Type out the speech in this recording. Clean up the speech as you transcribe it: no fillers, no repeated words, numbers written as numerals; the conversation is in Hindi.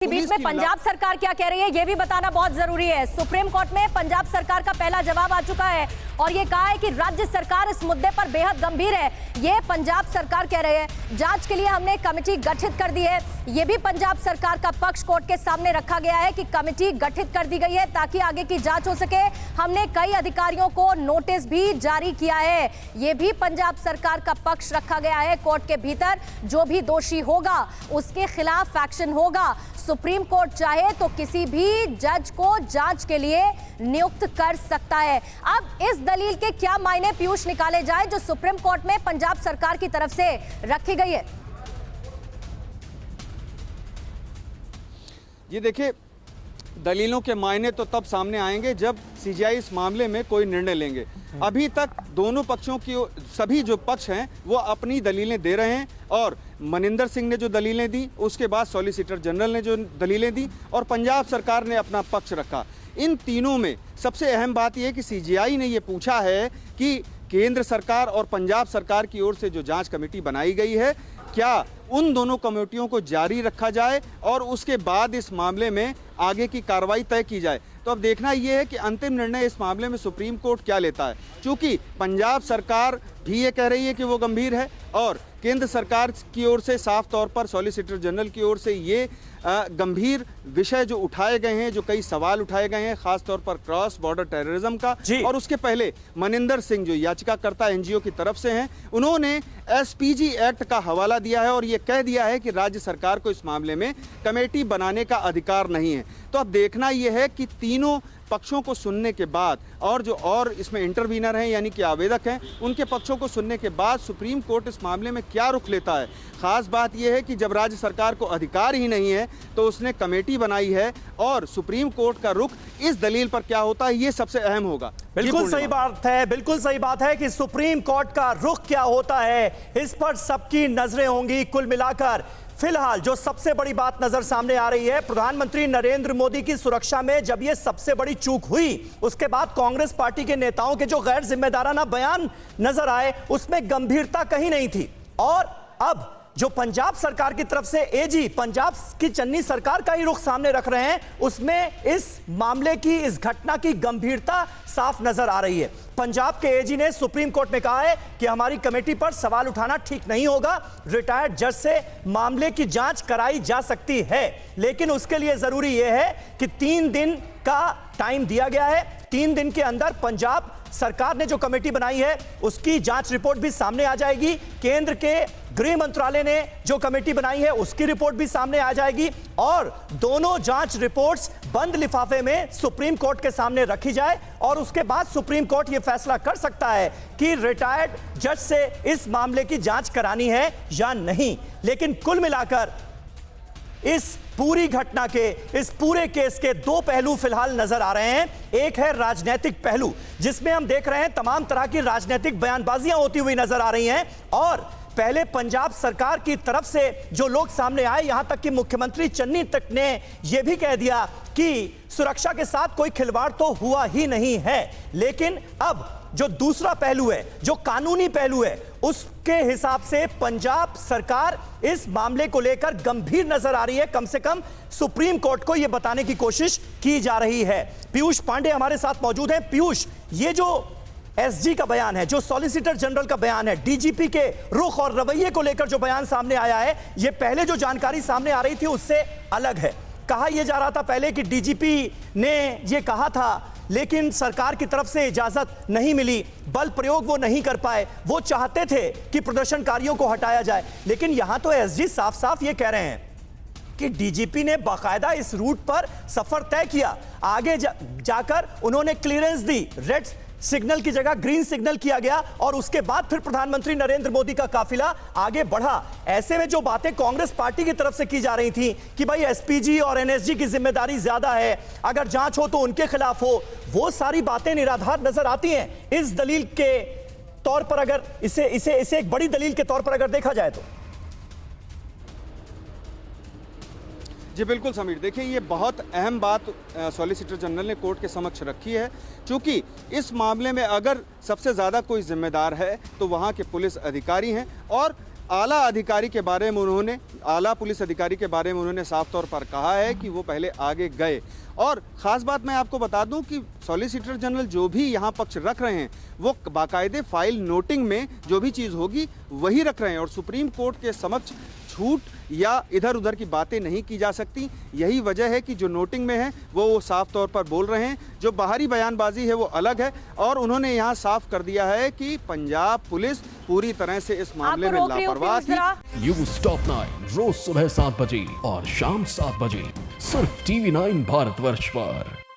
बीच में पंजाब सरकार क्या कह रही है ये भी बताना बहुत जरूरी है। सुप्रीम कोर्ट में पंजाब सरकार का पहला जवाब आ चुका है और ये कहा है कि राज्य सरकार इस मुद्दे पर बेहद गंभीर है। ये पंजाब सरकार कह रही है। जांच के लिए हमने कमेटी गठित कर दी है। ये भी पंजाब सरकार का पक्ष कोर्ट के सामने रखा गया है कि कमेटी गठित कर दी गई है ताकि आगे की जांच हो सके। हमने कई अधिकारियों को नोटिस भी जारी किया है। ये भी पंजाब सरकार का पक्ष रखा गया है। कोर्ट के भीतर जो भी दोषी होगा उसके खिलाफ एक्शन होगा। सुप्रीम कोर्ट चाहे तो किसी भी जज को जांच के लिए नियुक्त कर सकता है। अब इस दलील के क्या मायने पीयूष निकाले जाए जो सुप्रीम कोर्ट में पंजाब सरकार की तरफ से रखी गई है। ये देखिए, दलीलों के मायने तो तब सामने आएंगे जब सीजीआई इस मामले में कोई निर्णय लेंगे। अभी तक दोनों पक्षों की सभी जो पक्ष हैं वो अपनी दलीलें दे रहे हैं और मनिंदर सिंह ने जो दलीलें दी, उसके बाद सॉलिसिटर जनरल ने जो दलीलें दी और पंजाब सरकार ने अपना पक्ष रखा। इन तीनों में सबसे अहम बात यह है कि सीजीआई ने ये पूछा है कि केंद्र सरकार और पंजाब सरकार की ओर से जो जांच कमेटी बनाई गई है, क्या उन दोनों कमेटियों को जारी रखा जाए और उसके बाद इस मामले में आगे की कार्रवाई तय की जाए। तो अब देखना यह है कि अंतिम निर्णय इस मामले में सुप्रीम कोर्ट क्या लेता है, क्योंकि पंजाब सरकार भी ये कह रही है कि वो गंभीर है और केंद्र सरकार की ओर से साफ तौर पर सॉलिसिटर जनरल की ओर से ये गंभीर विषय जो उठाए गए हैं, जो कई सवाल उठाए गए हैं, खास तौर पर क्रॉस बॉर्डर टेररिज्म का, और उसके पहले मनिंदर सिंह जो याचिकाकर्ता एनजीओ की तरफ से हैं, उन्होंने एसपीजी एक्ट का हवाला दिया है और ये कह दिया है कि राज्य सरकार को इस मामले में कमेटी बनाने का अधिकार नहीं है। तो अब देखना यह है कि तीनों पक्षों को सुनने के बाद और जो और इसमें इंटरवीनर हैं यानी कि आवेदक हैं, उनके पक्षों को सुनने के बाद सुप्रीम कोर्ट इस मामले में क्या रुख लेता है। खास बात यह है कि जब राज्य सरकार को अधिकार ही नहीं है तो उसने कमेटी बनाई है और सुप्रीम कोर्ट का रुख इस दलील पर क्या होता है, ये सबसे अहम होगा। बिल्कुल सही बात है, बिल्कुल सही बात है कि सुप्रीम कोर्ट का रुख क्या होता है, इस पर सबकी नजरें होंगी। कुल मिलाकर फिलहाल जो सबसे बड़ी बात नजर सामने आ रही है, प्रधानमंत्री नरेंद्र मोदी की सुरक्षा में जब यह सबसे बड़ी चूक हुई, उसके बाद कांग्रेस पार्टी के नेताओं के जो गैर जिम्मेदाराना बयान नजर आए, उसमें गंभीरता कहीं नहीं थी। और अब जो पंजाब सरकार की तरफ से एजी पंजाब की चन्नी सरकार का ही रुख सामने रख रहे हैं, उसमें इस मामले की, इस घटना की गंभीरता साफ नजर आ रही है। पंजाब के एजी ने सुप्रीम कोर्ट में कहा है कि हमारी कमेटी पर सवाल उठाना ठीक नहीं होगा। रिटायर्ड जज से मामले की जांच कराई जा सकती है, लेकिन उसके लिए जरूरी यह है कि 3 दिन का टाइम दिया गया है। 3 दिन के अंदर पंजाब सरकार ने जो कमेटी बनाई है उसकी जांच रिपोर्ट भी सामने आ जाएगी। केंद्र के गृह मंत्रालय ने जो कमेटी बनाई है उसकी रिपोर्ट भी सामने आ जाएगी और दोनों जांच रिपोर्ट्स बंद लिफाफे में सुप्रीम कोर्ट के सामने रखी जाए और उसके बाद सुप्रीम कोर्ट यह फैसला कर सकता है कि रिटायर्ड जज से इस मामले की जांच करानी है या नहीं। लेकिन कुल मिलाकर इस पूरी घटना के, इस पूरे केस के 2 पहलू फिलहाल नजर आ रहे हैं। एक है राजनीतिक पहलू, जिसमें हम देख रहे हैं तमाम तरह की राजनीतिक बयानबाजियां होती हुई नजर आ रही हैं और पहले पंजाब सरकार की तरफ से जो लोग सामने आए, यहां तक कि मुख्यमंत्री चन्नी तक ने यह भी कह दिया कि सुरक्षा के साथ कोई खिलवाड़ तो हुआ ही नहीं है। लेकिन अब जो दूसरा पहलू है, जो कानूनी पहलू है, उसके हिसाब से पंजाब सरकार इस मामले को लेकर गंभीर नजर आ रही है। कम से कम सुप्रीम कोर्ट को यह बताने की कोशिश की जा रही है। पीयूष पांडे हमारे साथ मौजूद हैं। पीयूष, ये जो एसजी का बयान है, जो सॉलिसिटर जनरल का बयान है, डीजीपी के रुख और रवैये को लेकर जो बयान सामने आया है, यह पहले जो जानकारी सामने आ रही थी उससे अलग है। कहा यह जा रहा था पहले कि डीजीपी ने यह कहा था, लेकिन सरकार की तरफ से इजाजत नहीं मिली, बल प्रयोग वो नहीं कर पाए। वो चाहते थे कि प्रदर्शनकारियों को हटाया जाए, लेकिन यहां तो एसजी साफ साफ ये कह रहे हैं कि डीजीपी ने बाकायदा इस रूट पर सफर तय किया, आगे जाकर उन्होंने क्लियरेंस दी, रेड सिग्नल की जगह ग्रीन सिग्नल किया गया और उसके बाद फिर प्रधानमंत्री नरेंद्र मोदी का काफिला आगे बढ़ा। ऐसे में जो बातें कांग्रेस पार्टी की तरफ से की जा रही थी कि भाई एसपीजी और एनएसजी की जिम्मेदारी ज्यादा है, अगर जांच हो तो उनके खिलाफ हो, वो सारी बातें निराधार नजर आती हैं इस दलील के तौर पर, अगर इसे एक बड़ी दलील के तौर पर अगर देखा जाए तो। जी बिल्कुल समीर, देखिए ये बहुत अहम बात सॉलिसिटर जनरल ने कोर्ट के समक्ष रखी है, क्योंकि इस मामले में अगर सबसे ज़्यादा कोई जिम्मेदार है तो वहाँ के पुलिस अधिकारी हैं और आला अधिकारी के बारे में उन्होंने, आला पुलिस अधिकारी के बारे में उन्होंने साफ तौर पर कहा है कि वो पहले आगे गए। और ख़ास बात मैं आपको बता दूं कि सॉलिसिटर जनरल जो भी यहाँ पक्ष रख रहे हैं वो बाकायदे फाइल नोटिंग में जो भी चीज़ होगी वही रख रहे हैं, और सुप्रीम कोर्ट के समक्ष झूठ या इधर उधर की बातें नहीं की जा सकती। यही वजह है कि जो नोटिंग में है वो साफ तौर पर बोल रहे हैं, जो बाहरी बयानबाजी है वो अलग है। और उन्होंने यहाँ साफ कर दिया है कि पंजाब पुलिस पूरी तरह से इस मामले में लापरवाह थी। न्यूज़ टॉप 9 रोज सुबह 7 बजे और शाम 7 बजे सिर्फ TV9 भारतवर्ष पर।